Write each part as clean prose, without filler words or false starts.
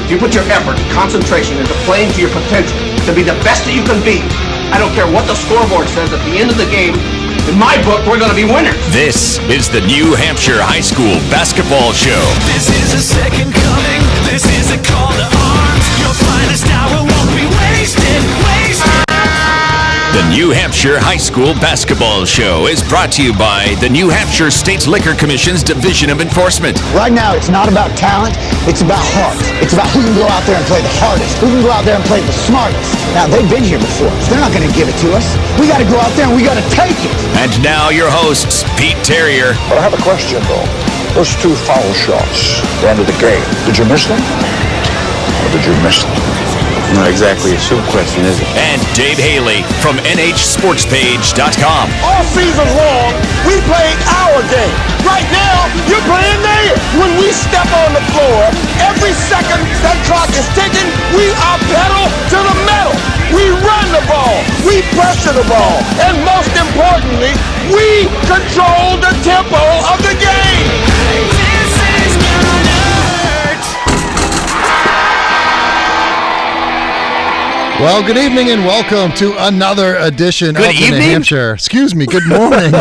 If you put your effort and concentration into playing to your potential, to be the best that you can be, I don't care what the scoreboard says at the end of the game, in my book, we're going to be winners. This is the New Hampshire High School Basketball Show. This is a second coming. This is a call to arms. Your finest hour won't be wasted. The New Hampshire High School Basketball Show is brought to you by the New Hampshire State Liquor Commission's Division of Enforcement. Right now, it's not about talent, it's about heart. It's about who can go out there and play the hardest, who can go out there and play the smartest. Now, they've been here before, so they're not going to give it to us. We got to go out there and we got to take it. And now your hosts, Pete Terrier. But I have a question, though. Those two foul shots at the end of the game, did you miss them? Or did you miss them? Not exactly a soup question, is it? And Dave Haley from NHSportsPage.com. All season long, we played our game. Right now, you're playing theirs. When we step on the floor, every second that clock is ticking, we are pedal to the metal. We run the ball. We pressure the ball. And most importantly, we control the tempo of the game. This is gonna hurt. Well, good evening and welcome to another edition of the New Hampshire. Excuse me, good morning.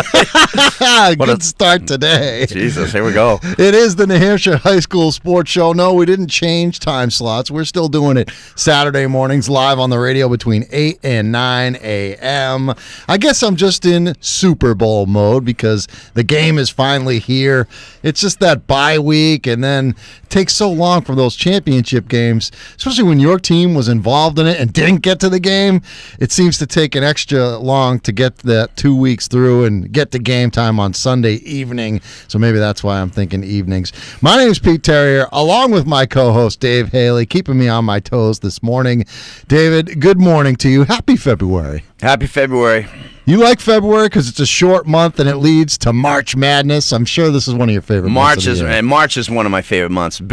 Good start today. Jesus, here we go. It is the New Hampshire High School Sports Show. No, we didn't change time slots. We're still doing it Saturday mornings live on the radio between 8 and 9 a.m. I guess I'm just in Super Bowl mode because the game is finally here. It's just that bye week, and then it takes so long for those championship games, especially when your team was involved in it and didn't get to the game. It seems to take an extra long to get that 2 weeks through and get to game time on Sunday evening. So maybe that's why I'm thinking evenings. My name is Pete Terrier, along with my co-host Dave Haley, keeping me on my toes this morning. David, good morning to you. Happy February. Happy February. You like February because it's a short month and it leads to March Madness. I'm sure this is one of your favorite months of the year. March is one of my favorite months. The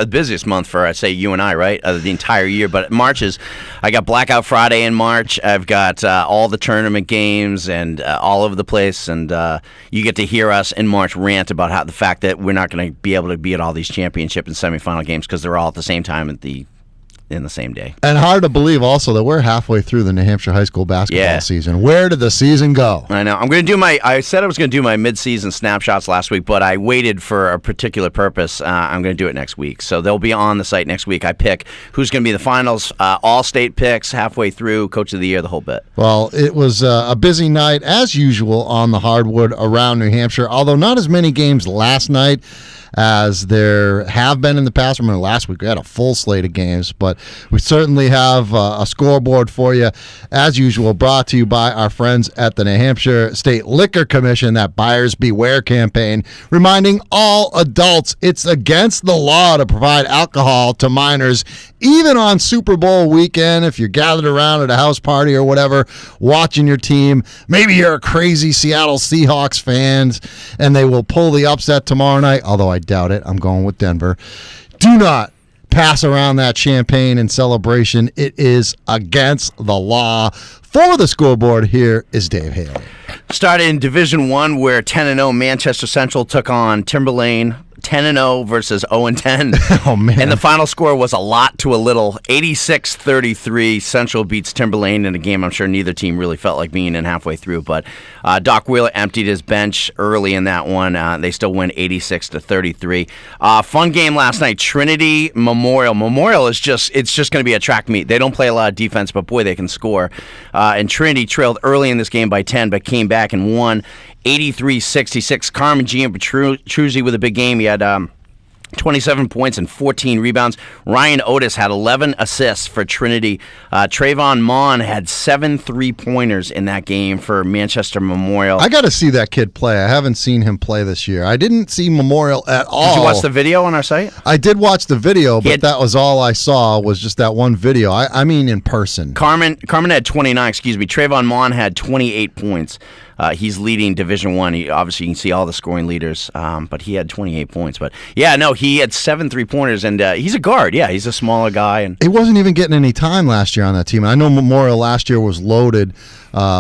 busiest month for, I'd say, you and I, right? The entire year. But March is, I got Blackout Friday in March. I've got all the tournament games and all over the place. And you get to hear us in March rant about how the fact that we're not going to be able to be at all these championship and semifinal games because they're all at the same time in the same day. And hard to believe also that we're halfway through the New Hampshire High School basketball season. Where did the season go? I know. I said I was going to do my mid-season snapshots last week, but I waited for a particular purpose. I'm going to do it next week. So they'll be on the site next week. I pick who's going to be the finals, all state picks, halfway through, coach of the year, the whole bit. Well, it was a busy night, as usual, on the hardwood around New Hampshire, although not as many games last night as there have been in the past. I remember last week we had a full slate of games, but we certainly have a scoreboard for you, as usual, brought to you by our friends at the New Hampshire State Liquor Commission, that Buyers Beware campaign, reminding all adults it's against the law to provide alcohol to minors, even on Super Bowl weekend. If you're gathered around at a house party or whatever, watching your team, maybe you're a crazy Seattle Seahawks fan, and they will pull the upset tomorrow night, although I doubt it. I'm going with Denver. Do not pass around that champagne in celebration. It is against the law. For the scoreboard, here is Dave Haley. Started in Division I, where 10-0 Manchester Central took on Timberlane. 10-0 versus 0-10. Oh, man. And the final score was a lot to a little. 86-33. Central beats Timberlane in a game I'm sure neither team really felt like being in halfway through. But Doc Wheeler emptied his bench early in that one. They still win 86-33. Fun game last night. Trinity Memorial. Memorial is just going to be a track meet. They don't play a lot of defense, but boy, they can score. And Trinity trailed early in this game by 10, but came back and won 83-66. Carmen Gianpetruzzi with a big game. He had 27 points and 14 rebounds. Ryan Otis had 11 assists for Trinity. Trayvon Mon had 7 3-pointers in that game for Manchester Memorial. I got to see that kid play. I haven't seen him play this year. I didn't see Memorial at all. Did you watch the video on our site? I did watch the video, but that was all I saw was just that one video. I mean in person. Carmen had 29, Trayvon Mon had 28 points. He's leading Division I. Obviously, you can see all the scoring leaders, but he had 28 points. But, yeah, no, he had 7 3-pointers, and he's a guard. Yeah, he's a smaller guy. And he wasn't even getting any time last year on that team. I know Memorial last year was loaded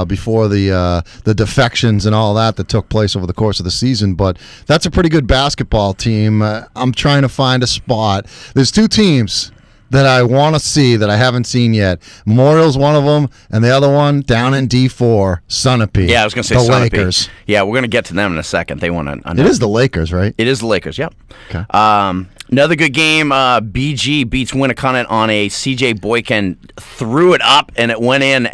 before the defections and all that took place over the course of the season, but that's a pretty good basketball team. I'm trying to find a spot. There's two teams that I want to see that I haven't seen yet. Memorial's one of them, and the other one down in D4, Sunapee. Yeah, I was going to say the Sunapee. Lakers. Yeah, we're going to get to them in a second. They won It is the Lakers, right? It is the Lakers, yep. Okay. Another good game. BG beats Winnicott on a CJ Boykin, threw it up, and it went in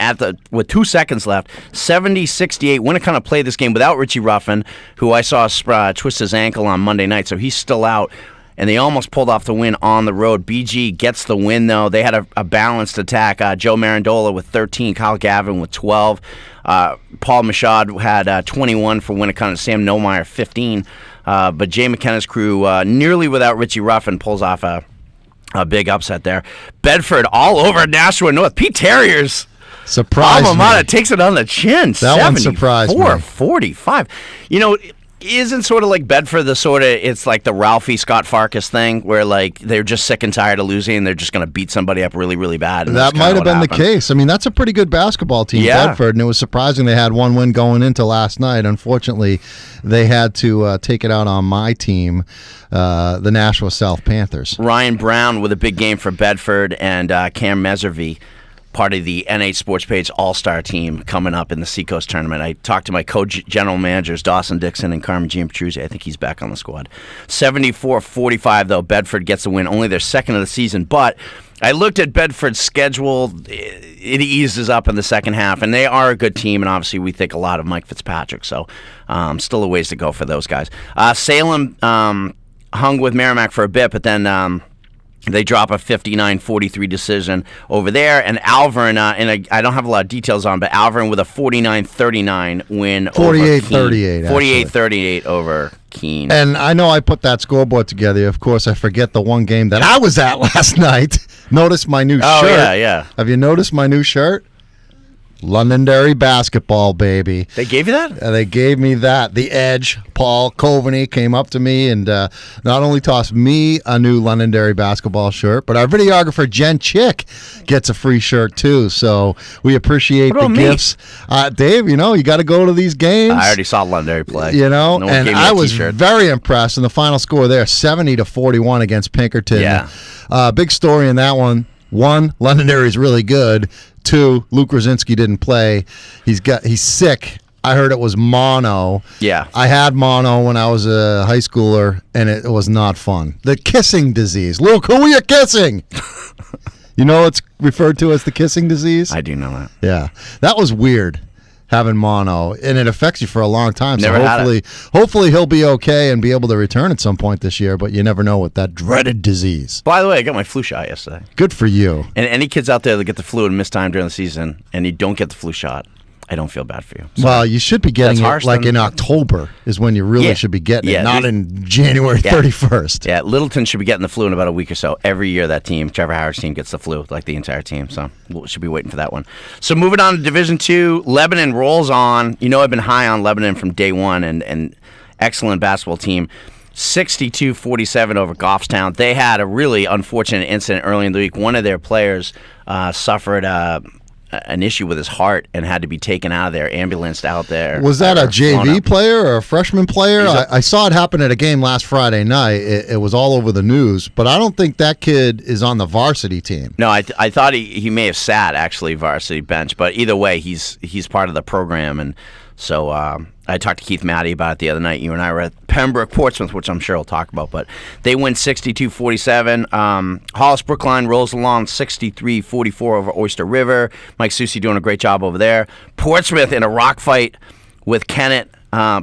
with 2 seconds left. 70-68. Winnicott played this game without Richie Ruffin, who I saw twist his ankle on Monday night, so he's still out. And they almost pulled off the win on the road. BG gets the win, though. They had a balanced attack. Joe Marandola with 13, Kyle Gavin with 12. Paul Machad had 21 for Winnicott, Sam Nomeyer 15. But Jay McKenna's crew, nearly without Richie Ruffin, pulls off a big upset there. Bedford all over Nashua North. Pete Terriers. Surprised Alma Mater me. takes it on the chin. That one surprised me. 44-45. You know, isn't sort of like Bedford it's like the Ralphie Scott Farkas thing where like they're just sick and tired of losing and they're just going to beat somebody up really, really bad. And that might have been the case. I mean, that's a pretty good basketball team, Bedford, and it was surprising they had one win going into last night. Unfortunately, they had to take it out on my team, the Nashua South Panthers. Ryan Brown with a big game for Bedford, and Cam Meservy, part of the NH Sports Page All-Star team coming up in the Seacoast tournament. I talked to my co-general managers, Dawson Dixon and Carmen Giampetruzzi. I think he's back on the squad. 74-45, though. Bedford gets the win, only their second of the season. But I looked at Bedford's schedule. It eases up in the second half, and they are a good team, and obviously we think a lot of Mike Fitzpatrick, so still a ways to go for those guys. Salem hung with Merrimack for a bit, but then they drop a 59-43 decision over there, and Alvern, and I don't have a lot of details on, but Alvern with a 49-39 win over 48-38. 48-38 over Keene. And I know I put that scoreboard together. Of course, I forget the one game that I was at last night. Notice my new shirt. Oh, yeah. Have you noticed my new shirt? Londonderry basketball, baby. They gave you that? They gave me that. The Edge, Paul Coveney, came up to me and not only tossed me a new Londonderry basketball shirt, but our videographer, Jen Chick, gets a free shirt, too. So we appreciate the gifts. Dave, you got to go to these games. I already saw Londonderry play. No and I was very impressed. And the final score there, 70-41 against Pinkerton. Yeah. Big story in that one. One, Londonderry is really good. Two, Luke Rosinski didn't play. He's sick. I heard it was mono. Yeah. I had mono when I was a high schooler, and it was not fun. The kissing disease. Luke, who are you kissing? You know it's referred to as the kissing disease? I do know that. Yeah. That was weird, having mono, and it affects you for a long time. Never so hopefully he'll be okay and be able to return at some point this year, but you never know with that dreaded disease. By the way, I got my flu shot yesterday. Good for you. And any kids out there that get the flu and miss time during the season and you don't get the flu shot, I don't feel bad for you. So well, you should be getting it like in October is when you really should be getting it, not in January 31st. Yeah, Littleton should be getting the flu in about a week or so. Every year that team, Trevor Howard's team, gets the flu, like the entire team. So we should be waiting for that one. So moving on to Division II, Lebanon rolls on. I've been high on Lebanon from day one, and excellent basketball team. 62-47 over Goffstown. They had a really unfortunate incident early in the week. One of their players suffered an issue with his heart and had to be taken out of there, ambulanced out there. Was that a JV player or a freshman player? I saw it happen at a game last Friday night. It was all over the news, but I don't think that kid is on the varsity team. No, I thought he may have sat actually varsity bench, but either way, he's part of the program, and so I talked to Keith Matty about it the other night. You and I were at Pembroke Portsmouth, which I'm sure he'll talk about, but they win 62-47. Hollis Brookline rolls along 63-44 over Oyster River. Mike Susi doing a great job over there. Portsmouth in a rock fight with Kennett.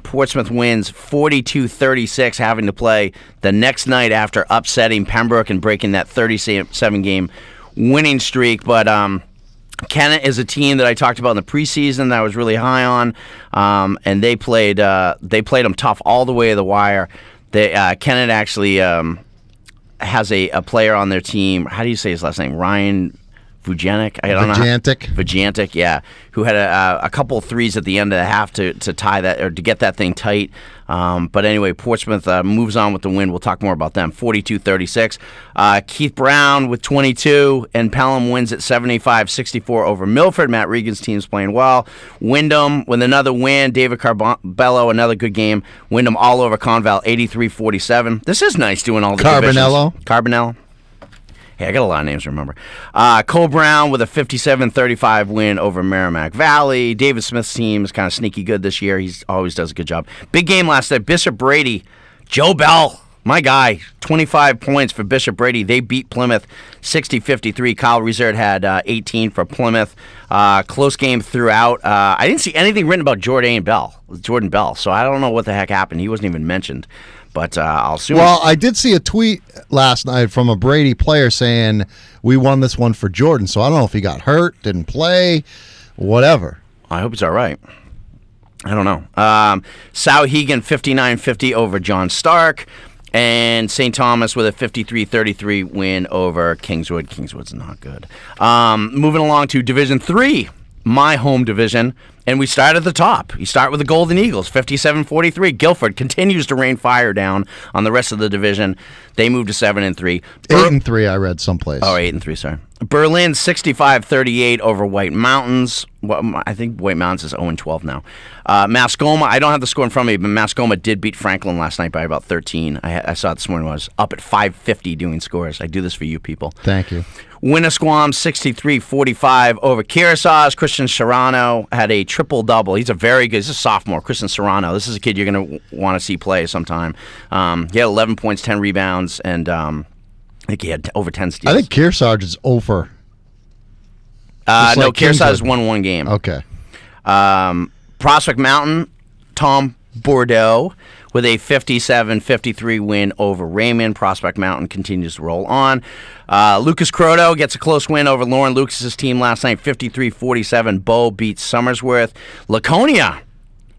Portsmouth wins 42-36, having to play the next night after upsetting Pembroke and breaking that 37-game winning streak, but Kennett is a team that I talked about in the preseason that I was really high on, and they played them tough all the way to the wire. Kennett actually has a player on their team. How do you say his last name? Ryan Vujancic? I don't know. Vujancic, yeah, who had a couple of threes at the end of the half to tie that or to get that thing tight. But anyway, Portsmouth moves on with the win. We'll talk more about them. 42-36. Keith Brown with 22, and Pelham wins at 75-64 over Milford. Matt Regan's team's playing well. Wyndham with another win. David Carbello, another good game. Wyndham all over Conval, 83-47. This is nice doing all the divisions. Carbonello. Hey, I got a lot of names to remember. Cole Brown with a 57-35 win over Merrimack Valley. David Smith's team is kind of sneaky good this year. He always does a good job. Big game last night. Bishop Brady, Joe Bell, my guy, 25 points for Bishop Brady. They beat Plymouth 60-53. Kyle Resert had 18 for Plymouth. Close game throughout. I didn't see anything written about Jordan Bell, so I don't know what the heck happened. He wasn't even mentioned. But I'll assume. Well, I did see a tweet last night from a Brady player saying we won this one for Jordan. So I don't know if he got hurt, didn't play, whatever. I hope he's all right. I don't know. Souhegan 59-50 over John Stark. And St. Thomas with a 53-33 win over Kingswood. Kingswood's not good. Moving along to Division 3, my home division. And we start at the top. You start with the Golden Eagles, 57-43. Guilford continues to rain fire down on the rest of the division. They moved to 7-3. 8-3, I read someplace. Oh, 8-3, sorry. Berlin, 65-38 over White Mountains. Well, I think White Mountains is 0-12 now. Mascoma, I don't have the score in front of me, but Mascoma did beat Franklin last night by about 13. I saw it this morning when I was up at 5:50 doing scores. I do this for you people. Thank you. Winnisquam, 63-45 over Kearsarge. Christian Serrano had a triple-double. He's a sophomore, Christian Serrano. This is a kid you're going to want to see play sometime. He had 11 points, 10 rebounds, and I think he had over 10 steals. I think Kearsarge is over. No, Kearsarge has won one game. Okay. Prospect Mountain, Tom Bordeaux with a 57-53 win over Raymond. Prospect Mountain continues to roll on. Lucas Croto gets a close win over Lauren Lucas's team last night, 53-47. Bow beats Somersworth. Laconia,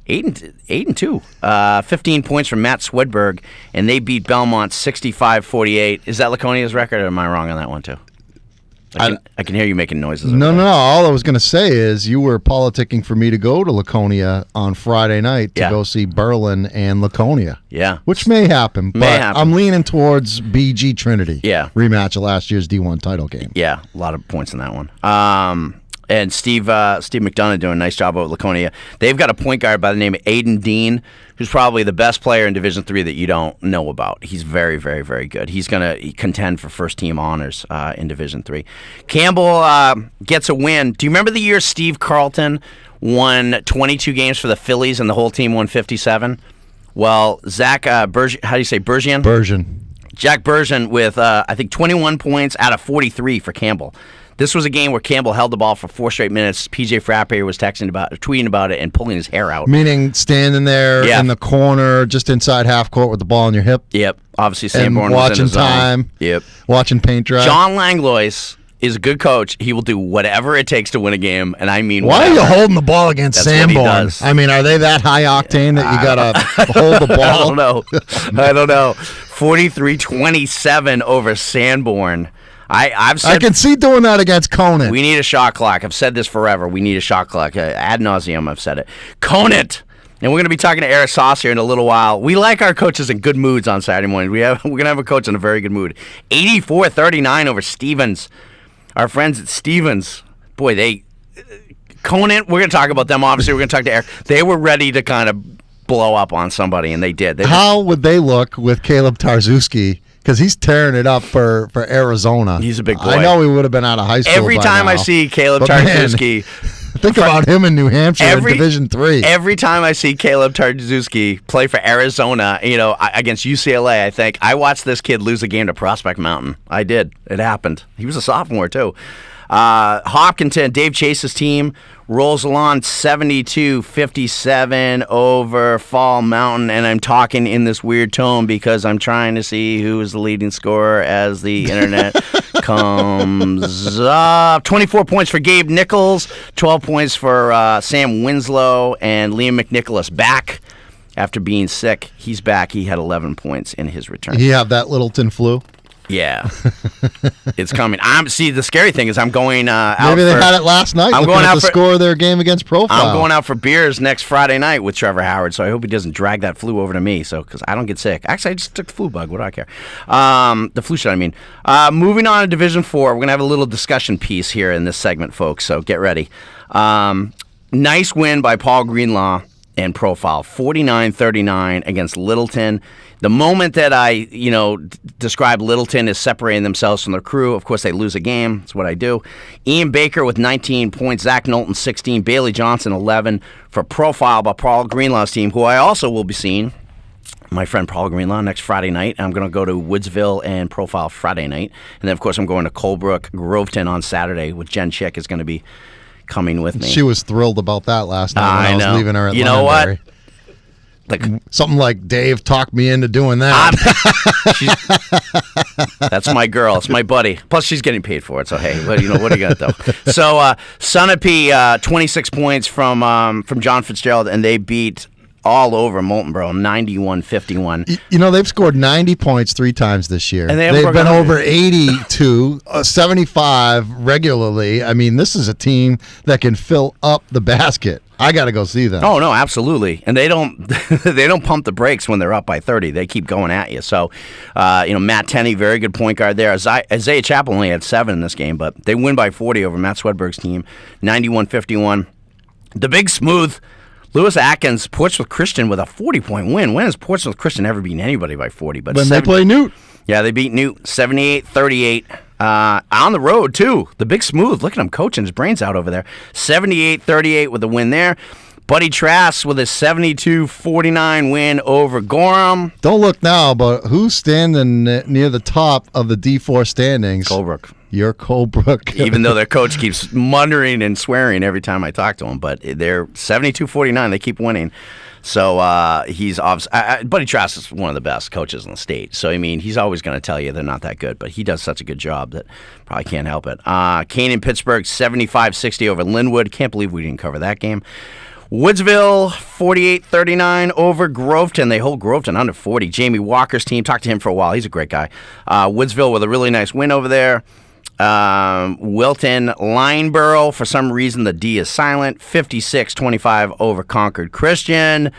8-2. 15 points from Matt Swedberg, and they beat Belmont 65-48. Is that Laconia's record, or am I wrong on that one, too? I can hear you making noises. No. All I was going to say is you were politicking for me to go to Laconia on Friday night to go see Berlin and Laconia. Yeah. Which may happen, but I'm leaning towards BG Trinity. Yeah. Rematch of last year's D1 title game. Yeah, a lot of points in that one. And Steve McDonough doing a nice job over at Laconia. They've got a point guard by the name of Aiden Dean, who's probably the best player in Division III that you don't know about. He's very, very, very good. He's going to contend for first-team honors in Division III. Campbell gets a win. Do you remember the year Steve Carlton won 22 games for the Phillies and the whole team won 57? Well, Zach Bergian? Bergian. Jack Bergian with, I think, 21 points out of 43 for Campbell. This was a game where Campbell held the ball for 4 straight minutes. PJ Frappier was tweeting about it and pulling his hair out. Meaning standing there in the corner, just inside half court with the ball in your hip. Yep. Obviously, Sanborn was watching in his time. Zone. Yep. Watching paint dry. John Langlois is a good coach. He will do whatever it takes to win a game, and I mean why whatever. are you holding the ball against Sanborn? I mean, are they that high octane that you got to hold the ball? I don't know. 43-27 over Sanborn. I can see doing that against Conant. We need a shot clock. I've said this forever. We need a shot clock. Ad nauseum, I've said it. Conant. And we're going to be talking to Eric Sauce here in a little while. We like our coaches in good moods on Saturday morning. We're going to have a coach in a very good mood. 84-39 over Stevens. Our friends at Stevens. Boy, Conant, we're going to talk about them. Obviously, we're going to talk to Eric. They were ready to kind of blow up on somebody, and they did. How would they look with Caleb Tarzuski? Because he's tearing it up for Arizona. He's a big boy. I know he would have been out of high school every time now, I see Caleb Tarzuski. Think about him in New Hampshire in Division III. Every time I see Caleb Tarzuski play for Arizona, against UCLA, I think, I watched this kid lose a game to Prospect Mountain. I did. It happened. He was a sophomore, too. Hopkinton, Dave Chase's team, rolls along 72-57 over Fall Mountain, and I'm talking in this weird tone because I'm trying to see who is the leading scorer as the internet comes up. 24 points for Gabe Nichols, 12 points for Sam Winslow, and Liam McNicholas back after being sick. He's back. He had 11 points in his return. He have that Littleton flu? Yeah, it's coming. The scary thing is I'm going out. Maybe they had it last night. I'm going out to score their game against Profile. I'm going out for beers next Friday night with Trevor Howard, so I hope he doesn't drag that flu over to me. Because I don't get sick. Actually, I just took the flu bug. What do I care? The flu shot, I mean. Moving on to Division 4, we're gonna have a little discussion piece here in this segment, folks. So get ready. Nice win by Paul Greenlaw and Profile, 49-39 against Littleton. The moment that I, describe Littleton as separating themselves from their crew, of course they lose a game. That's what I do. Ian Baker with 19 points, Zach Knowlton 16, Bailey Johnson 11 for Profile by Paul Greenlaw's team, who I also will be seeing. My friend Paul Greenlaw next Friday night. I'm going to go to Woodsville and Profile Friday night. And then, of course, I'm going to Colebrook, Groveton on Saturday with Jen Chick is going to be coming with me. She was thrilled about that last night when I was leaving her at You know what? Like, something like Dave talked me into doing that. That's my girl. It's my buddy. Plus, she's getting paid for it. So, hey, what are you going to do? So, Sunapee, 26 points from John Fitzgerald, and they beat all over Moultonboro, 91-51. They've scored 90 points 3 times this year. And they've been over 82, 75 regularly. I mean, this is a team that can fill up the basket. I got to go see them. Oh, no, absolutely. And they don't pump the brakes when they're up by 30. They keep going at you. So, Matt Tenney, very good point guard there. Isaiah Chappell only had 7 in this game, but they win by 40 over Matt Swedberg's team, 91-51. The big smooth Lewis Atkins, Portsmouth Christian with a 40-point win. When has Portsmouth Christian ever beaten anybody by 40? But when they play Newt. Yeah, they beat Newt 78-38. On the road, too. The big smooth. Look at him coaching his brains out over there. 78-38 with the win there. Buddy Trask with a 72-49 win over Gorham. Don't look now, but who's standing near the top of the D4 standings? Colebrook. You're Colebrook. Even though their coach keeps muttering and swearing every time I talk to him. But they're 72-49. They keep winning. So he's obviously Buddy Trask is one of the best coaches in the state. So, I mean, he's always going to tell you they're not that good. But he does such a good job that probably can't help it. Canaan Pittsburgh, 75-60 over Linwood. Can't believe we didn't cover that game. Woodsville, 48-39 over Groveton. They hold Groveton under 40. Jamie Walker's team, talked to him for a while. He's a great guy. Woodsville with a really nice win over there. Wilton, Lineborough, for some reason the D is silent, 56-25 over Concord Christian.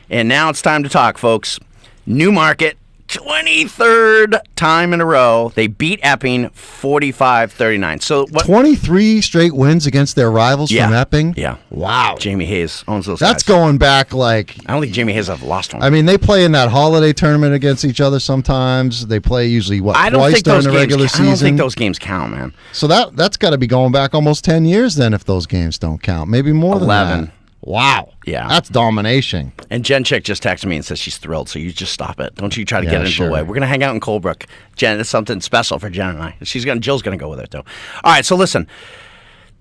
And now it's time to talk, folks. Newmarket, 23rd time in a row. They beat Epping 45-39. So 23 straight wins against their rivals from Epping? Yeah. Wow. Jamie Hayes owns those That's guys. going back like... I don't think Jamie Hayes have lost one. I mean, they play in that holiday tournament against each other sometimes. They play usually, twice during the regular season? I don't think those games count, man. So that's got to be going back almost 10 years then if those games don't count. Maybe more 11. than that. Wow. Yeah. That's domination. And Jen Chick just texted me and says she's thrilled, so you just stop it. Don't you try to get it into the way. We're going to hang out in Colebrook. Jen, it's something special for Jen and I. Jill's going to go with her, too. All right, so listen.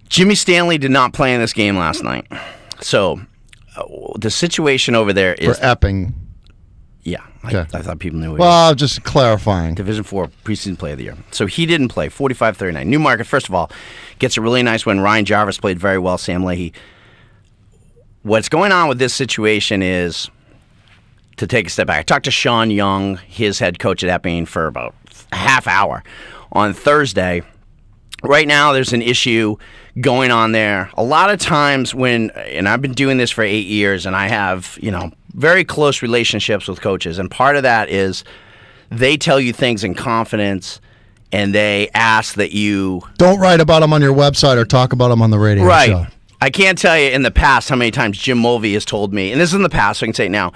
Jimmy Stanley did not play in this game last night. So the situation over there is... For Epping. Yeah. Okay. I thought people knew. Well, just clarifying. Division 4 preseason player of the year. So he didn't play, 45-39. Newmarket, first of all, gets a really nice win. Ryan Jarvis played very well. Sam Leahy. What's going on with this situation is, to take a step back, I talked to Sean Young, his head coach at Epping, for about a half hour on Thursday. Right now, there's an issue going on there. A lot of times and I've been doing this for 8 years, and I have, very close relationships with coaches, and part of that is they tell you things in confidence, and they ask that you... Don't write about them on your website or talk about them on the radio show. I can't tell you in the past how many times Jim Mulvey has told me, and this is in the past, so I can say it now,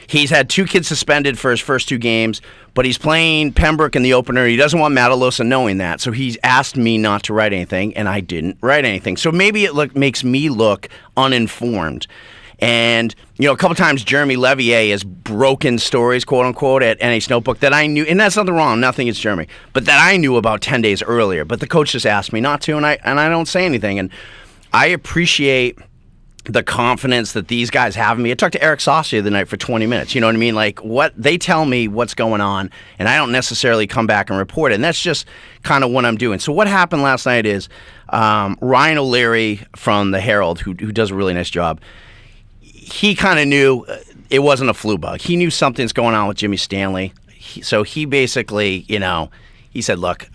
he's had 2 kids suspended for his first 2 games, but he's playing Pembroke in the opener. He doesn't want Matalosa knowing that, so he's asked me not to write anything, and I didn't write anything. So maybe it makes me look uninformed. And, a couple times Jeremy Levier has broken stories, quote unquote, at NH Notebook that I knew, and that's nothing wrong, nothing against Jeremy, but that I knew about 10 days earlier. But the coach just asked me not to, and I don't say anything. And I appreciate the confidence that these guys have in me. I talked to Eric Sauce the other night for 20 minutes. You know what I mean? Like, what they tell me what's going on, and I don't necessarily come back and report it. And that's just kind of what I'm doing. So what happened last night is Ryan O'Leary from the Herald, who does a really nice job, he kind of knew it wasn't a flu bug. He knew something's going on with Jimmy Stanley. So he basically, he said, look,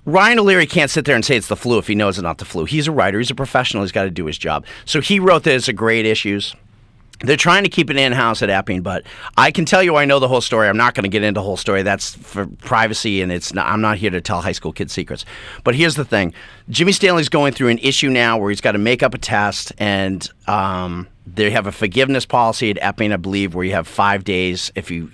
Ryan O'Leary can't sit there and say it's the flu if he knows it's not the flu. He's a writer. He's a professional. He's got to do his job. So he wrote that it's a grade issues. They're trying to keep it in-house at Epping, but I can tell you I know the whole story. I'm not going to get into the whole story. That's for privacy, and I'm not here to tell high school kids secrets. But here's the thing. Jimmy Stanley's going through an issue now where he's got to make up a test, and they have a forgiveness policy at Epping, I believe, where you have 5 days if you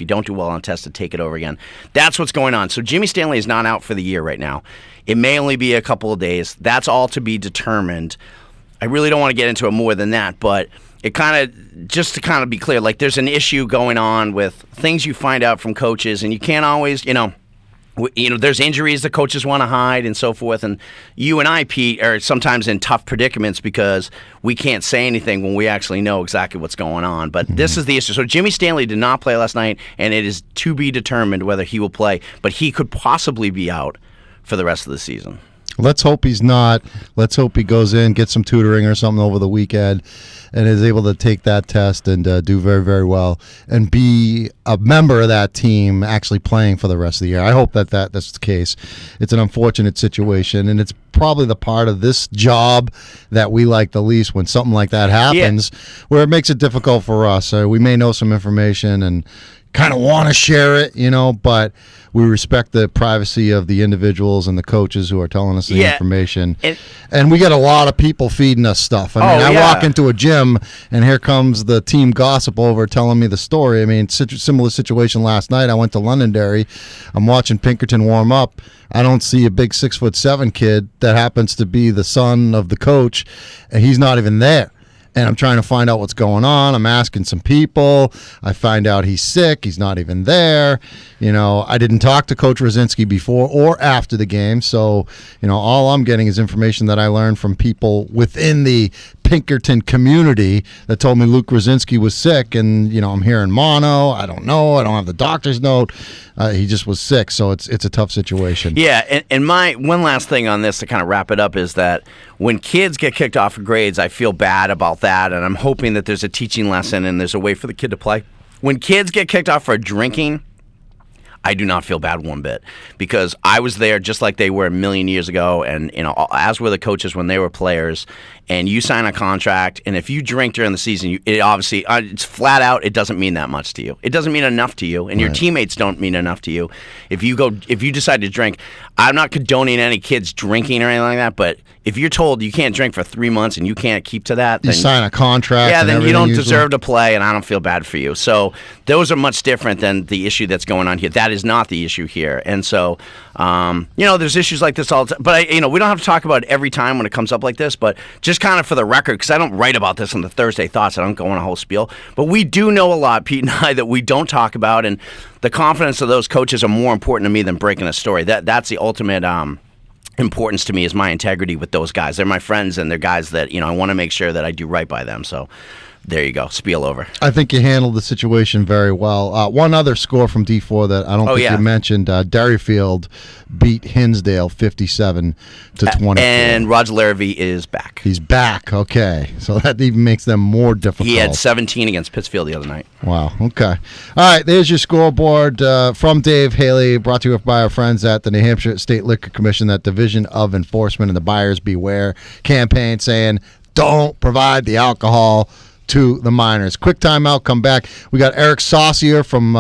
don't do well on a test to take it over again. That's what's going on. So Jimmy Stanley is not out for the year right now. It may only be a couple of days. That's all to be determined. I really don't want to get into it more than that, but it just to kind of be clear, like there's an issue going on with things you find out from coaches, and you can't always, there's injuries the coaches want to hide and so forth. And you and I, Pete, are sometimes in tough predicaments because we can't say anything when we actually know exactly what's going on. But this is the issue. So Jimmy Stanley did not play last night, and it is to be determined whether he will play. But he could possibly be out for the rest of the season. Let's hope he's not. Let's hope he goes in, gets some tutoring or something over the weekend, and is able to take that test and do very, very well and be a member of that team actually playing for the rest of the year. I hope that's the case. It's an unfortunate situation, and it's probably the part of this job that we like the least when something like that happens, where it makes it difficult for us. We may know some information and kind of want to share it, but we respect the privacy of the individuals and the coaches who are telling us the information. And we get a lot of people feeding us stuff. I walk into a gym, and here comes the team gossip over telling me the story. I mean, similar situation last night. I went to Londonderry. I'm watching Pinkerton warm up. I don't see a big 6'7" kid that happens to be the son of the coach, and he's not even there. And I'm trying to find out what's going on. I'm asking some people. I find out he's sick. He's not even there. I didn't talk to Coach Rosinski before or after the game. So, all I'm getting is information that I learned from people within the Pinkerton community that told me Luke Rosinski was sick. And, I'm hearing mono. I don't know. I don't have the doctor's note. He just was sick. So it's a tough situation. Yeah. And my one last thing on this to kind of wrap it up is that when kids get kicked off of grades, I feel bad about that. And I'm hoping that there's a teaching lesson and there's a way for the kid to play. When kids get kicked off for drinking, I do not feel bad one bit, because I was there just like they were a million years ago, and as were the coaches when they were players. And you sign a contract, and if you drink during the season, it's flat out. It doesn't mean that much to you. It doesn't mean enough to you, and your teammates don't mean enough to you. If you decide to drink, I'm not condoning any kids drinking or anything like that. But if you're told you can't drink for 3 months and you can't keep to that, then you sign a contract. Yeah, then you don't usually deserve to play, and I don't feel bad for you. So those are much different than the issue that's going on here. That is not the issue here, and so there's issues like this all the time. But we don't have to talk about it every time when it comes up like this. But just kind of for the record, because I don't write about this on the Thursday Thoughts, I don't go on a whole spiel. But we do know a lot, Pete and I, that we don't talk about, and the confidence of those coaches are more important to me than breaking a story. That's the ultimate importance to me, is my integrity with those guys. They're my friends, and they're guys that I want to make sure that I do right by them. So there you go. Spiel over. I think you handled the situation very well. One other score from D4 that I don't think you mentioned, Derryfield beat Hinsdale 57-24. And Roger Larrabee is back. He's back. Okay. So that even makes them more difficult. He had 17 against Pittsfield the other night. Wow. Okay. All right. There's your scoreboard from Dave Haley, brought to you by our friends at the New Hampshire State Liquor Commission, that Division of Enforcement and the Buyers Beware campaign, saying don't provide the alcohol to the minors. Quick timeout, come back. We got Eric Saucier from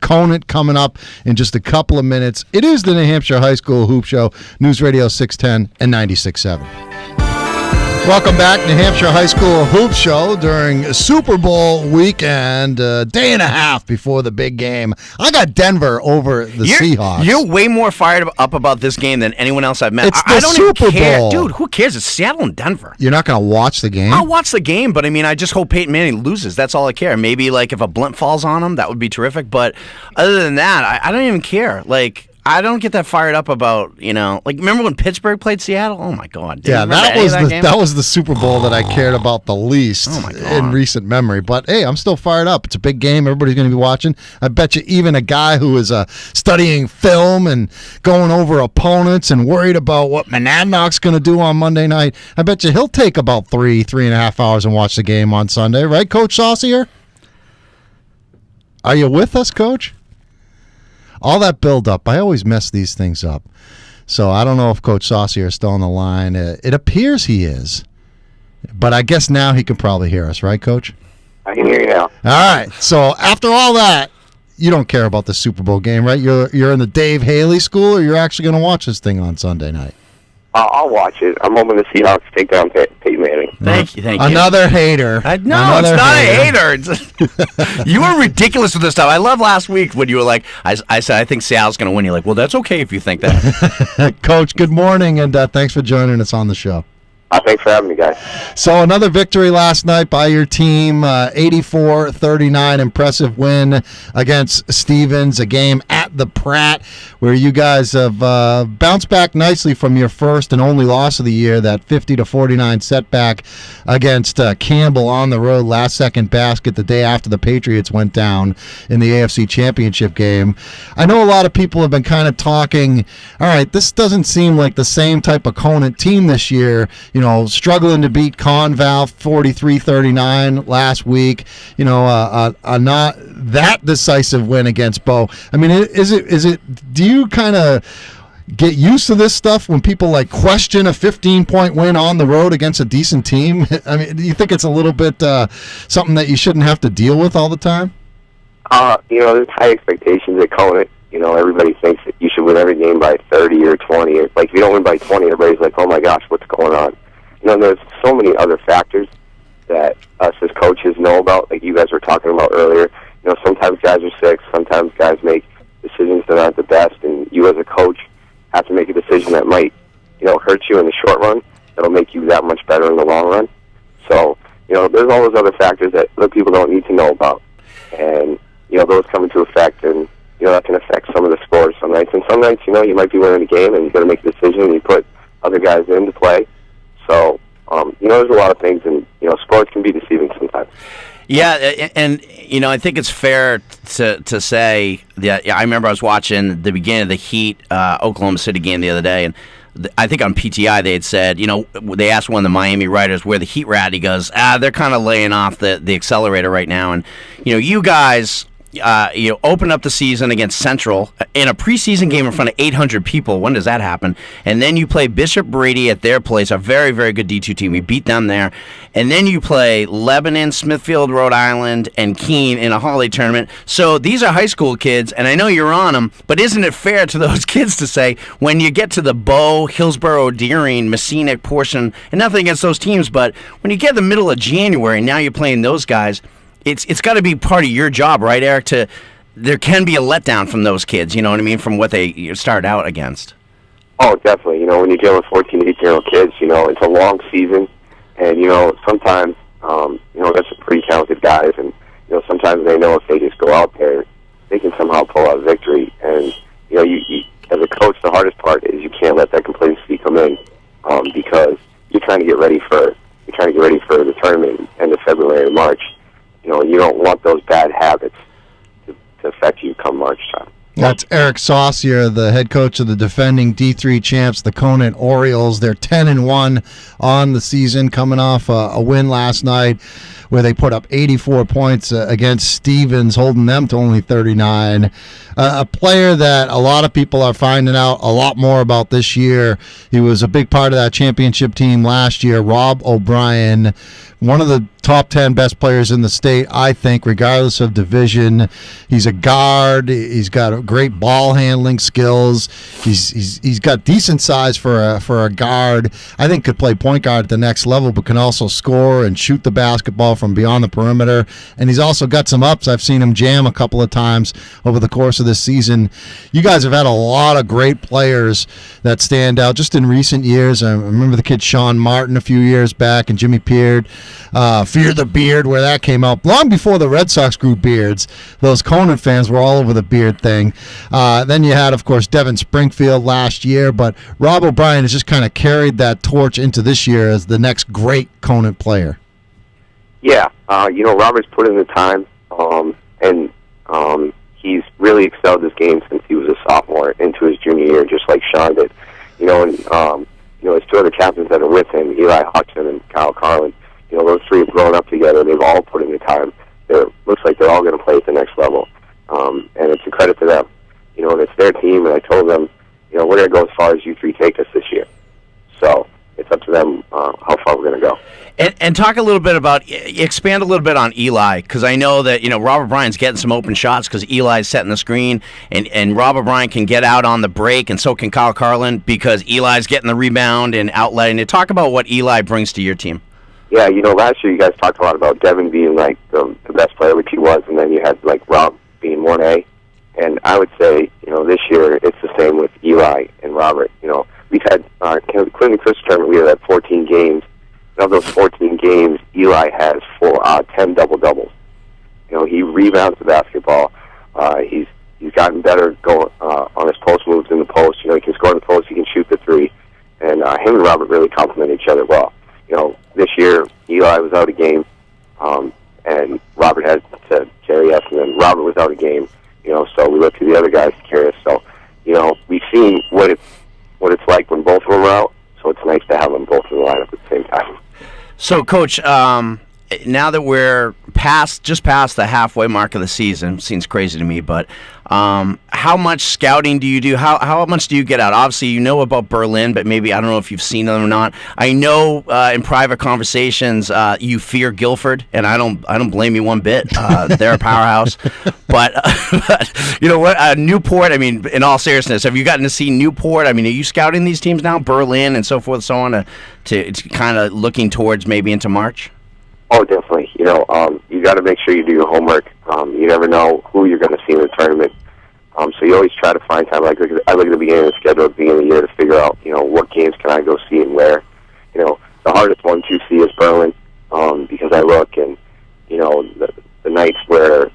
Conant coming up in just a couple of minutes. It is the New Hampshire High School Hoop Show, News Radio 610 and 96.7. Welcome back, New Hampshire High School Hoop Show during Super Bowl weekend, a day and a half before the big game. I got Denver over the Seahawks. You're way more fired up about this game than anyone else I've met. It's the Super Bowl. Dude, who cares? It's Seattle and Denver. You're not going to watch the game? I'll watch the game, but I just hope Peyton Manning loses. That's all I care. Maybe if a blimp falls on him, that would be terrific. But other than that, I don't even care. I don't get that fired up about, remember when Pittsburgh played Seattle? Oh my God. Yeah, that was the Super Bowl that I cared about the least in recent memory. But hey, I'm still fired up. It's a big game. Everybody's going to be watching. I bet you even a guy who is studying film and going over opponents and worried about what Monadnock's going to do on Monday night, I bet you he'll take about 3.5 hours and watch the game on Sunday. Right, Coach Saucier? Are you with us, Coach? All that build-up, I always mess these things up. So I don't know if Coach Saucier is still on the line. It appears he is. But I guess now he can probably hear us, right, Coach? I can hear you now. All right. So after all that, you don't care about the Super Bowl game, right? You're in the Dave Haley school, or you're actually going to watch this thing on Sunday night? I'll watch it. I'm hoping the Seahawks take down Peyton Manning. Thank you. Another hater. No, it's not a hater. You were ridiculous with this stuff. I love last week when you were like, I said, I think Seattle's going to win. You're like, well, that's okay if you think that. Coach, good morning, and thanks for joining us on the show. Thanks for having me, guys. So another victory last night by your team, 84-39, impressive win against Stevens, a game at the Pratt where you guys have bounced back nicely from your first and only loss of the year, that 50-49 setback against Campbell on the road, last-second basket the day after the Patriots went down in the AFC Championship game. I know a lot of people have been kind of talking, all right, this doesn't seem like the same type of Conant team this year, struggling to beat Conval 43-39 last week, a not that decisive win against Bo. I mean, is it, do you kind of get used to this stuff when people question a 15-point win on the road against a decent team? I mean, do you think it's a little bit something that you shouldn't have to deal with all the time? There's high expectations at Conant. Everybody thinks that you should win every game by 30 or 20. If you don't win by 20, everybody's like, oh my gosh, what's going on? There's so many other factors that us as coaches know about, like you guys were talking about earlier. Sometimes guys are sick, sometimes guys make decisions that aren't the best, and you as a coach have to make a decision that might, hurt you in the short run, that'll make you that much better in the long run. So, there's all those other factors that other people don't need to know about. And, those come into effect, and, that can affect some of the scores some nights. And some nights, you might be winning a game, and you've got to make a decision, and you put other guys into play. So, there's a lot of things, and, sports can be deceiving sometimes. Yeah, and, I think it's fair to say that I remember I was watching the beginning of the Heat Oklahoma City game the other day, and I think on PTI they had said, they asked one of the Miami writers where the Heat were at. He goes, they're kind of laying off the accelerator right now. And, you guys... open up the season against Central in a preseason game in front of 800 people. When does that happen? And then you play Bishop Brady at their place, a very, very good D2 team. We beat them there. And then you play Lebanon, Smithfield, Rhode Island, and Keene in a holiday tournament. So these are high school kids, and I know you're on them, but isn't it fair to those kids to say, when you get to the Bow, Hillsborough, Deering, Messinic portion, and nothing against those teams, but when you get the middle of January, now you're playing those guys, it's got to be part of your job, right, Eric? There can be a letdown from those kids, you know what I mean, from what they started out against. Oh, definitely. When you're dealing with 14 to 18-year-old kids, it's a long season, and sometimes, there's some pretty talented guys, and sometimes they know if they just go out there, they can somehow pull out a victory. And you as a coach, the hardest part is you can't let that complacency come in, because you're trying to get ready for the tournament end of February and March. You don't want those bad habits to affect you come March time. That's Eric Saucier, the head coach of the defending D3 champs, the Conant Orioles. They're 10-1 on the season, coming off a win last night where they put up 84 points against Stevens, holding them to only 39. A player that a lot of people are finding out a lot more about this year. He was a big part of that championship team last year, Rob O'Brien, one of the top 10 best players in the state, I think, regardless of division. He's a guard. He's got great ball handling skills. He's got decent size for a guard. I think could play point guard at the next level, but can also score and shoot the basketball from beyond the perimeter. And he's also got some ups. I've seen him jam a couple of times over the course of this season. You guys have had a lot of great players that stand out just in recent years. I remember the kid Sean Martin a few years back, and Jimmy Peard. Fear the Beard, where that came out long before the Red Sox grew beards. Those Conant fans were all over the beard thing. Then you had, of course, Devin Springfield last year, but Rob O'Brien has just kind of carried that torch into this year as the next great Conant player. Yeah, Robert's put in the time, and he's really excelled this game since he was a sophomore into his junior year, just like Sean did. His two other captains that are with him, Eli Hudson and Kyle Carlin, those three have grown up together. They've all put in the time. Looks like they're all going to play at the next level. And it's a credit to them. And it's their team, and I told them, we're going to go as far as you three take us this year. So it's up to them how far we're going to go. And talk a little bit about, expand a little bit on Eli, because I know that, Robert Bryant's getting some open shots because Eli's setting the screen, and Robert Bryant can get out on the break, and so can Kyle Carlin because Eli's getting the rebound and outletting it. Talk about what Eli brings to your team. Yeah, last year you guys talked a lot about Devin being like the best player, which he was, and then you had like Rob being 1A. And I would say, this year it's the same with Eli and Robert. We've had, including the Christmas tournament, we had 14 games. And of those 14 games, Eli has 10 double-doubles. He rebounds the basketball. He's gotten better going on his post moves in the post. He can score in the post. He can shoot the three. And him and Robert really complement each other well. This year, Eli was out a game, and Robert had to carry us, and then Robert was out a game. So we look to the other guys to carry us. So, we've seen what it's like when both of them are out. So it's nice to have them both in the lineup at the same time. So, Coach, now that we're just past the halfway mark of the season, seems crazy to me, but how much scouting do you do? How much do you get out? Obviously, you know about Berlin, but maybe I don't know if you've seen them or not. I know in private conversations you fear Guilford, and I don't blame you one bit. They're a powerhouse, but you know what? Newport. I mean, in all seriousness, have you gotten to see Newport? I mean, are you scouting these teams now, Berlin and so forth and so on, to kind of looking towards maybe into March? Oh, definitely. You got to make sure you do your homework. You never know who you're going to see in the tournament. So you always try to find time. I look at the beginning of the schedule at the beginning of the year to figure out, what games can I go see and where. The hardest one to see is Berlin, because I look and, the nights where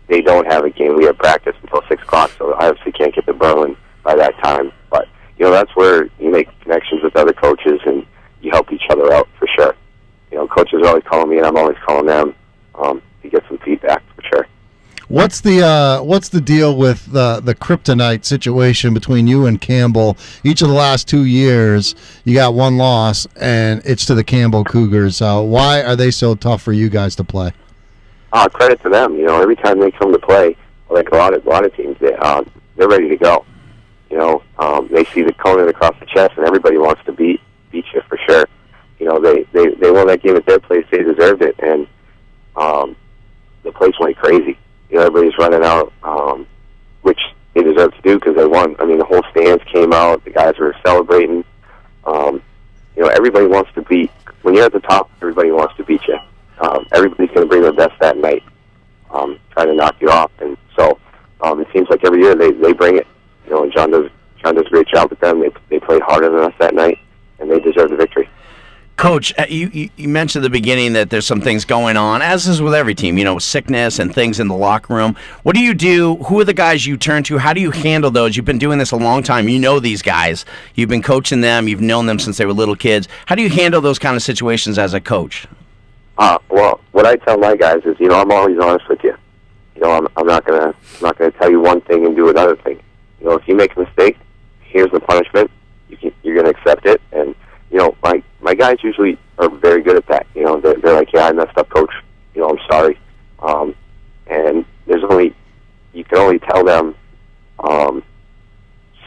they don't have a game, we have practice until 6 o'clock, so I obviously can't get to Berlin by that time. But, that's where you make connections with other coaches and you help each other out for sure. Coaches are always calling me, and I'm always calling them to get some feedback for sure. What's the deal with the kryptonite situation between you and Campbell? Each of the last 2 years, you got one loss, and it's to the Campbell Cougars. Why are they so tough for you guys to play? Credit to them. Every time they come to play, like a lot of teams, they're ready to go. They see the Conan across the chest, and everybody wants to beat you for sure. They won that game at their place. They deserved it, and the place went crazy. Everybody's running out, which they deserve to do because they won. I mean, the whole stands came out. The guys were celebrating. Everybody wants to beat. When you're at the top, everybody wants to beat you. Everybody's going to bring their best that night, try to knock you off. And so it seems like every year they bring it. And John does a great job with them. They played harder than us that night, and they deserve the victory. Coach, you mentioned at the beginning that there's some things going on, as is with every team, sickness and things in the locker room. What do you do? Who are the guys you turn to? How do you handle those? You've been doing this a long time. You know these guys. You've been coaching them. You've known them since they were little kids. How do you handle those kind of situations as a coach? Well, what I tell my guys is, I'm always honest with you. I'm not gonna tell you one thing and do another thing. If you make a mistake, here's the punishment. You're gonna accept it, and my guys usually are very good at that. They're like, yeah, I messed up, coach. I'm sorry. And you can only tell them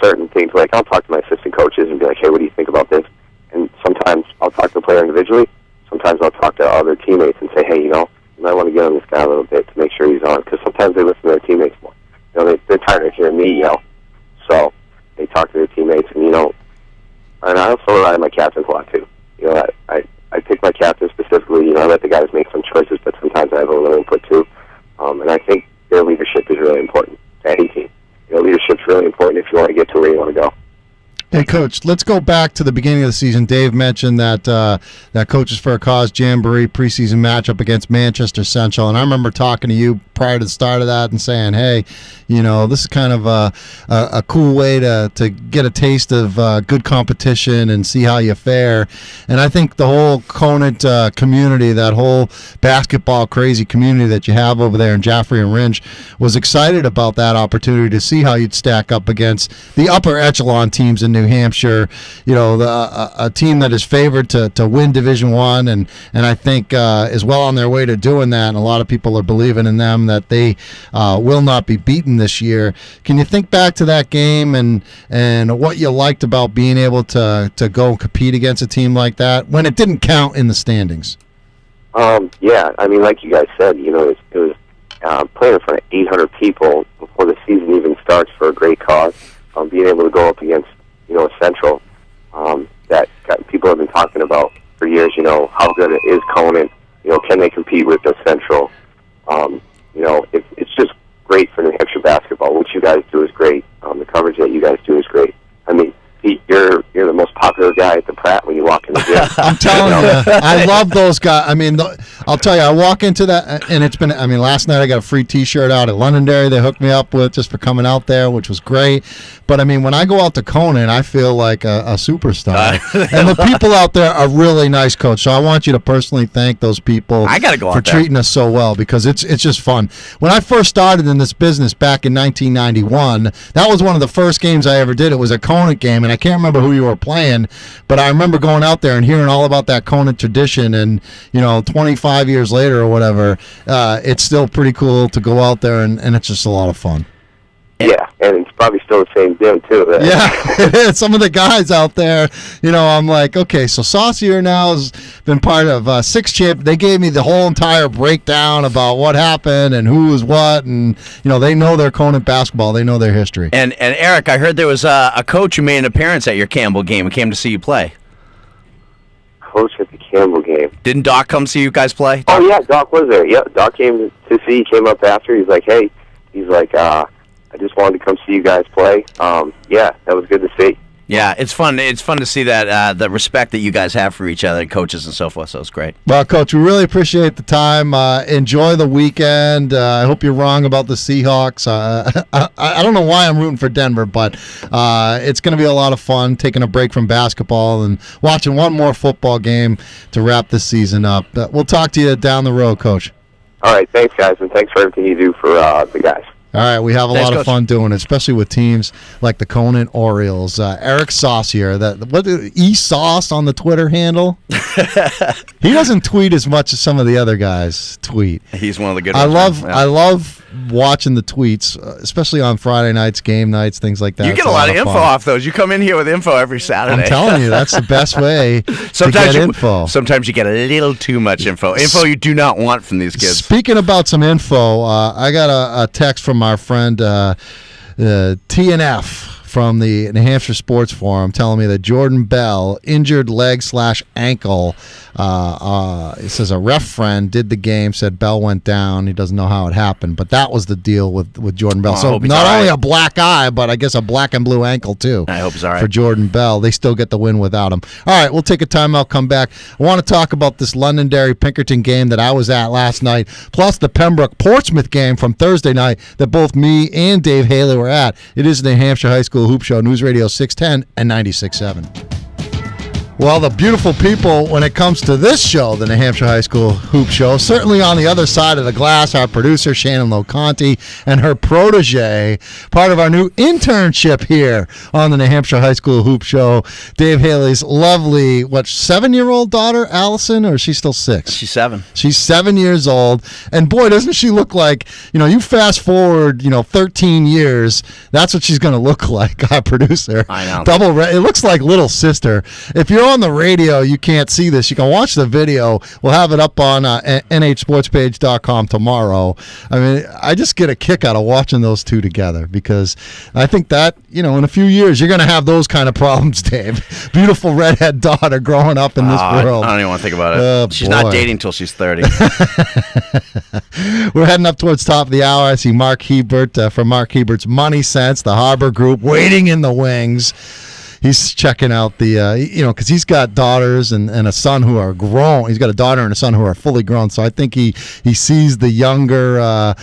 certain things. Like, I'll talk to my assistant coaches and be like, hey, what do you think about this? And sometimes I'll talk to the player individually. Sometimes I'll talk to other teammates and say, hey, you might want to get on this guy a little bit to make sure he's on, because sometimes they listen to their teammates more. They're tired of hearing me yell. So they talk to their teammates, and and I also rely on my captains a lot too. I pick my captains specifically. I let the guys make some choices, but sometimes I have a little input too. And I think their leadership is really important to any team. Leadership's really important if you want to get to where you want to go. Hey, Coach, let's go back to the beginning of the season. Dave mentioned that that Coaches for a Cause Jamboree preseason matchup against Manchester Central, and I remember talking to you prior to the start of that and saying, hey, this is kind of a cool way to get a taste of good competition and see how you fare. And I think the whole Conant community, that whole basketball crazy community that you have over there in Jaffrey and Ringe, was excited about that opportunity to see how you'd stack up against the upper echelon teams in New Hampshire. Hampshire, a team that is favored to win Division I, and I think is well on their way to doing that. And a lot of people are believing in them that they will not be beaten this year. Can you think back to that game and what you liked about being able to go and compete against a team like that when it didn't count in the standings? Yeah, I mean, like you guys said, it was playing in front of 800 people before the season even starts for a great cause. Being able to go up against, a Central that people have been talking about for years. How good it is Conant. Can they compete with the Central? It's just great for New Hampshire basketball. What you guys do is great. The coverage that you guys do is great. I mean, Pete, you're the most popular guy at the Pratt when you walk in the gym. I'm telling you, I love those guys. I mean, I'll tell you, I walk into that, and it's been, last night I got a free T-shirt out at Londonderry they hooked me up with just for coming out there, which was great. But, when I go out to Conan, I feel like a superstar. And the people out there are really nice, Coach. So I want you to personally thank those people for treating us so well, because it's just fun. When I first started in this business back in 1991, that was one of the first games I ever did. It was a Conan game, and I can't remember who you were playing, but I remember going out there and hearing all about that Conan tradition, and 25 years later or whatever, it's still pretty cool to go out there, and it's just a lot of fun. Yeah, and it's probably still the same gym, too. Yeah, it is. Some of the guys out there, I'm like, okay, so Saucier now has been part of 6 champ. They gave me the whole entire breakdown about what happened and who was what, and, they know their Conant basketball. They know their history. And Eric, I heard there was a coach who made an appearance at your Campbell game and came to see you play. Coach at the Campbell game. Didn't Doc come see you guys play? Oh, yeah, Doc was there. Yeah, Doc came to see. He came up after. He's like, hey, I just wanted to come see you guys play. Yeah, that was good to see. Yeah, it's fun. It's fun to see that the respect that you guys have for each other, coaches and so forth. So it's great. Well, Coach, we really appreciate the time. Enjoy the weekend. I hope you're wrong about the Seahawks. I don't know why I'm rooting for Denver, but it's going to be a lot of fun taking a break from basketball and watching one more football game to wrap this season up. We'll talk to you down the road, Coach. All right, thanks, guys, and thanks for everything you do for the guys. All right, we have a lot of fun doing it, especially with teams like the Conant Orioles. Eric Saucier, E-Sauce on the Twitter handle. He doesn't tweet as much as some of the other guys tweet. He's one of the good ones. I love watching the tweets, especially on Friday nights, game nights, things like that. You get a lot of info off those. You come in here with info every Saturday. I'm telling you, that's the best way to get info. Sometimes you get a little too much info you do not want from these kids. Speaking about some info, I got a text from our friend TNF from the New Hampshire Sports Forum telling me that Jordan Bell, injured leg/ankle, it says a ref friend did the game, said Bell went down. He doesn't know how it happened, but that was the deal with Jordan Bell. So not only a black eye, but I guess a black and blue ankle too. I hope it's all right. For Jordan Bell. They still get the win without him. All right, we'll take a timeout, come back. I want to talk about this Londonderry-Pinkerton game that I was at last night, plus the Pembroke-Portsmouth game from Thursday night that both me and Dave Haley were at. It is the New Hampshire High School Hoop Show, News Radio 610 and 96.7. Well, the beautiful people when it comes to this show, the New Hampshire High School Hoop Show, certainly on the other side of the glass, our producer, Shannon Loconte, and her protege, part of our new internship here on the New Hampshire High School Hoop Show, Dave Haley's lovely, 7-year-old daughter, Allison, or is she still 6? She's 7. She's 7 years old, and boy, doesn't she look like, you fast forward, 13 years, that's what she's going to look like, our producer. I know. It looks like little sister. If you're on the radio, you can't see this. You can watch the video. We'll have it up on nhsportspage.com tomorrow. I just get a kick out of watching those two together because I think that, in a few years, you're going to have those kind of problems, Dave. Beautiful redhead daughter growing up in this world. I don't even want to think about it. She's not dating until she's 30. We're heading up towards top of the hour. I see Mark Hebert from Mark Hebert's Money Sense, the Harbor Group, waiting in the wings. He's checking out the, because he's got daughters and a son who are grown. He's got a daughter and a son who are fully grown. So I think he sees the younger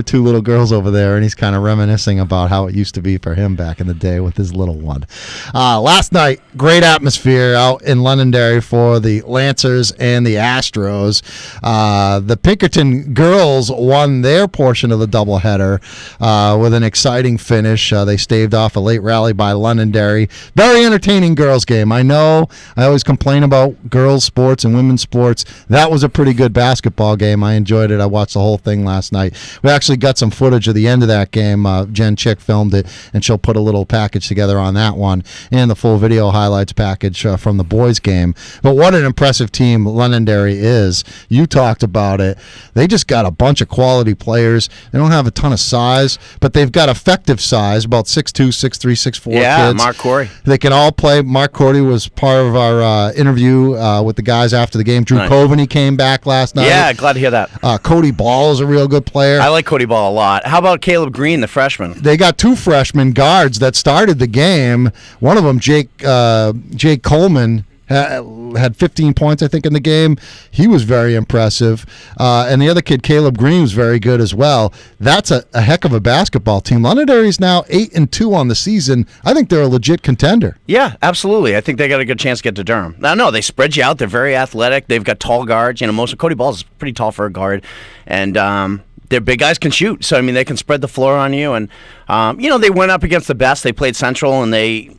two little girls over there, and he's kind of reminiscing about how it used to be for him back in the day with his little one. Last night, great atmosphere out in Londonderry for the Lancers and the Astros. The Pinkerton girls won their portion of the doubleheader with an exciting finish. They staved off a late rally by Londonderry very entertaining girls game. I know I always complain about girls sports and women's sports. That was a pretty good basketball game. I enjoyed it. I watched the whole thing last night. We actually got some footage of the end of that game. Jen Chick filmed it, and she'll put a little package together on that one and the full video highlights package from the boys game. But what an impressive team Londonderry is. You talked about it. They just got a bunch of quality players. They don't have a ton of size, but they've got effective size, about 6'2", 6'3", 6'4" kids. Mark Corey. They can all play. Mark Corey was part of our interview with the guys after the game. Drew Coveney came back last night. Yeah, glad to hear that. Cody Ball is a real good player. I like Cody Ball a lot. How about Caleb Green, the freshman? They got 2 freshman guards that started the game. One of them, Jake Coleman, had 15 points, I think, in the game. He was very impressive. And the other kid, Caleb Green, was very good as well. That's a heck of a basketball team. Londonderry is now 8-2 on the season. I think they're a legit contender. Yeah, absolutely. I think they got a good chance to get to Durham. No, they spread you out. They're very athletic. They've got tall guards. Most of Cody Ball is pretty tall for a guard. And their big guys can shoot. So, they can spread the floor on you. And, they went up against the best. They played Central, and they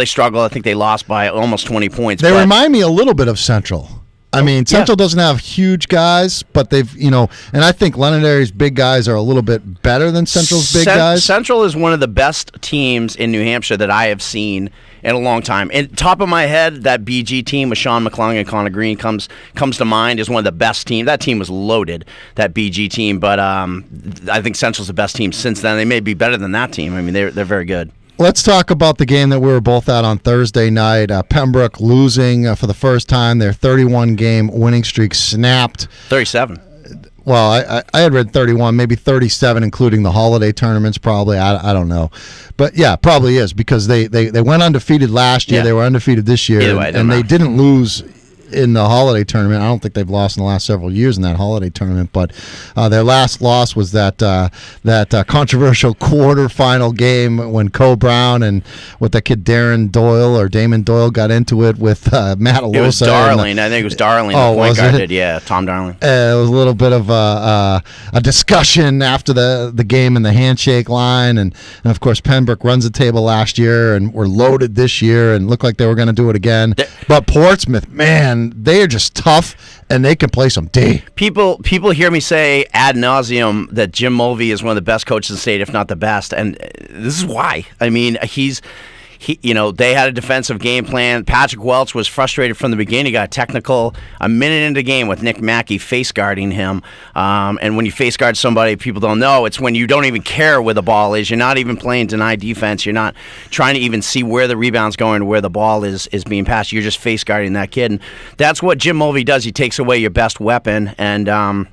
struggled. I think they lost by almost 20 points. They remind me a little bit of Central. Central doesn't have huge guys, but they've, and I think Londonderry's big guys are a little bit better than Central's big guys. Central is one of the best teams in New Hampshire that I have seen in a long time. And top of my head, that BG team with Sean McClung and Connor Green comes to mind as one of the best teams. That team was loaded, that BG team, but I think Central's the best team since then. They may be better than that team. They're very good. Let's talk about the game that we were both at on Thursday night. Pembroke losing for the first time. Their 31-game winning streak snapped. 37. Well, I had read 31, maybe 37, including the holiday tournaments, probably. I don't know. But, yeah, probably is, because they went undefeated last year. Yeah. They were undefeated this year. And they didn't lose in the holiday tournament. I don't think they've lost in the last several years in that holiday tournament, but their last loss was that controversial quarterfinal game when Co Brown and with the kid Damon Doyle got into it with Matt Alosa. It was Darling. I think it was Darling. Oh, the point guard did. Yeah, Tom Darling. It was a little bit of a discussion after the game in the handshake line, and of course Pembroke runs the table last year and were loaded this year and looked like they were going to do it again. But Portsmouth, man, they are just tough, and they can play some D. People hear me say ad nauseum that Jim Mulvey is one of the best coaches in the state, if not the best, and this is why. They had a defensive game plan. Patrick Welch was frustrated from the beginning. He got technical a minute into the game with Nick Mackey face guarding him. And when you face guard somebody, people don't know, it's when you don't even care where the ball is. You're not even playing denied defense. You're not trying to even see where the rebound's going or where the ball is being passed. You're just face guarding that kid. And that's what Jim Mulvey does. He takes away your best weapon. And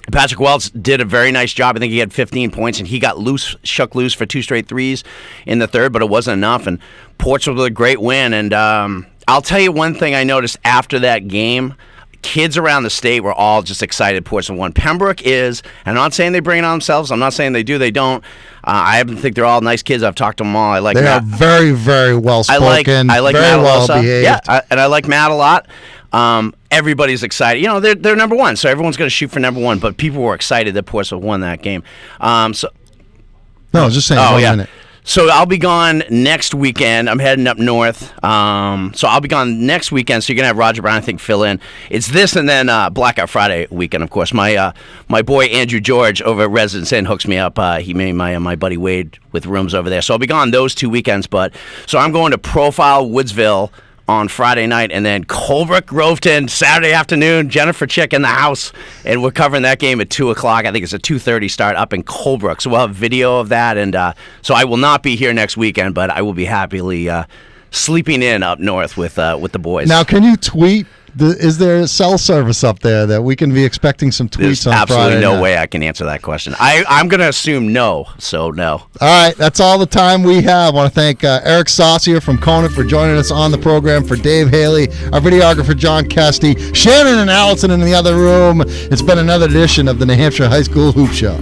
Patrick Welch did a very nice job. I think he had 15 points, and he got shook loose for 2 straight threes in the third, but it wasn't enough. And Portsmouth was a great win. And I'll tell you one thing I noticed after that game. Kids around the state were all just excited Portsmouth won. Pembroke is, and I'm not saying they bring it on themselves. I'm not saying they do, they don't. I think they're all nice kids. I've talked to them all. They are very, very well spoken. I like very Matt well Alosa. behaved. Yeah, and I like Matt a lot. Everybody's excited. They're number one, so everyone's going to shoot for number one. But people were excited that Portsmouth won that game. No, I was just saying. Oh, yeah. So I'll be gone next weekend. I'm heading up north. So I'll be gone next weekend. So you're gonna have Roger Brown, I think, fill in. It's this and then Blackout Friday weekend, of course. My boy Andrew George over at Residence Inn hooks me up. He made my buddy Wade with rooms over there. So I'll be gone those 2 weekends. So I'm going to Profile Woodsville on Friday night, and then Colebrook Groveton Saturday afternoon. Jennifer Chick in the house, and we're covering that game at 2 o'clock. I think it's a 2:30 start up in Colebrook. So we'll have video of that, and so I will not be here next weekend, but I will be happily sleeping in up north with the boys. Now, can you tweet? Is there a cell service up there that we can be expecting some tweets There's on Friday? There's absolutely no way I can answer that question. I'm going to assume no, so no. All right, that's all the time we have. I want to thank Eric Saucier from Conant for joining us on the program, for Dave Haley, our videographer John Kesty, Shannon and Allison in the other room. It's been another edition of the New Hampshire High School Hoop Show.